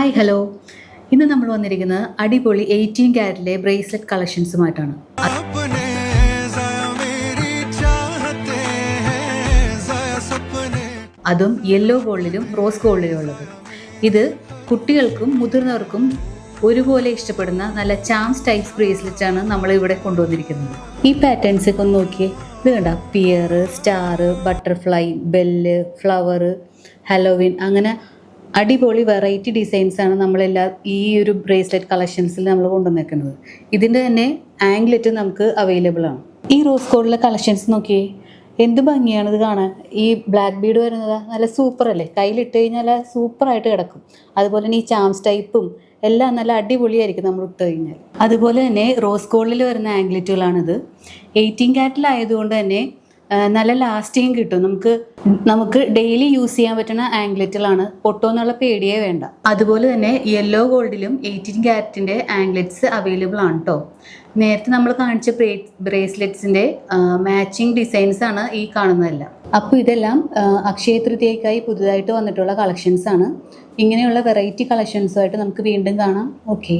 Hi hello. ഇന്ന് നമ്മൾ വന്നിരിക്കുന്നത് അടിപൊളി 18 ക്യാരറ്റിലെ ബ്രേസ്ലെറ്റ് കളക്ഷൻസുമായിട്ടാണ്. അതും യെല്ലോ ഗോൾഡിലും റോസ് ഗോൾഡിലും ഉള്ളത്. ഇത് കുട്ടികൾക്കും മുതിർന്നവർക്കും ഒരുപോലെ ഇഷ്ടപ്പെടുന്ന നല്ല ചാംസ് ടൈപ്സ് ബ്രേസ്ലെറ്റ് ആണ് നമ്മൾ ഇവിടെ കൊണ്ടുവന്നിരിക്കുന്നത്. ഈ പാറ്റേൺസ് ഒക്കെ ഒന്ന് നോക്കിയേ. ഇത് കണ്ട pear, star, butterfly, bell, flower, Halloween, അങ്ങനെ അടിപൊളി വെറൈറ്റി ഡിസൈൻസ് ആണ് നമ്മളെല്ലാ ഈ ഒരു ബ്രേസ്ലെറ്റ് കളക്ഷൻസിൽ നമ്മൾ കൊണ്ടുവന്നിരിക്കുന്നത്. ഇതിൻ്റെ തന്നെ ആംഗ്ലെറ്റ് നമുക്ക് അവൈലബിൾ ആണ്. ഈ റോസ് ഗോൾഡിലെ കളക്ഷൻസ് നോക്കിയേ, എന്ത് ഭംഗിയാണ് ഇത് കാണാൻ. ഈ ബ്ലാക്ക് ബീഡ് വരുന്നത് നല്ല സൂപ്പർ അല്ലേ, കയ്യിലിട്ട് കഴിഞ്ഞാൽ സൂപ്പറായിട്ട് കിടക്കും. അതുപോലെ തന്നെ ഈ ചാംസ് ടൈപ്പും എല്ലാം നല്ല അടിപൊളിയായിരിക്കും നമ്മൾ ഇട്ട് കഴിഞ്ഞാൽ. അതുപോലെ തന്നെ റോസ് ഗോൾഡിൽ വരുന്ന ആംഗ്ലെറ്റുകളാണിത്. 18 ക്യാരറ്റിലായതുകൊണ്ട് തന്നെ നല്ല ലാസ്റ്റിങ് കിട്ടും. നമുക്ക് ഡെയിലി യൂസ് ചെയ്യാൻ പറ്റുന്ന ആംഗ്ലെറ്റുകളാണ്, പൊട്ടുമെന്നുള്ള പേടിയേ വേണ്ട. അതുപോലെ തന്നെ യെല്ലോ ഗോൾഡിലും 18 ക്യാരറ്റിൻ്റെ ആംഗ്ലെറ്റ്സ് അവൈലബിൾ ആണ് കേട്ടോ. നേരത്തെ നമ്മൾ കാണിച്ച ബ്രേസ്ലെറ്റ്സിൻ്റെ മാച്ചിങ് ഡിസൈൻസ് ആണ് ഈ കാണുന്നതെല്ലാം. അപ്പോൾ ഇതെല്ലാം അക്ഷയ തൃതീയയ്ക്കായി പുതുതായിട്ട് വന്നിട്ടുള്ള കളക്ഷൻസ് ആണ്. ഇങ്ങനെയുള്ള വെറൈറ്റി കളക്ഷൻസുമായിട്ട് നമുക്ക് വീണ്ടും കാണാം. ഓക്കെ.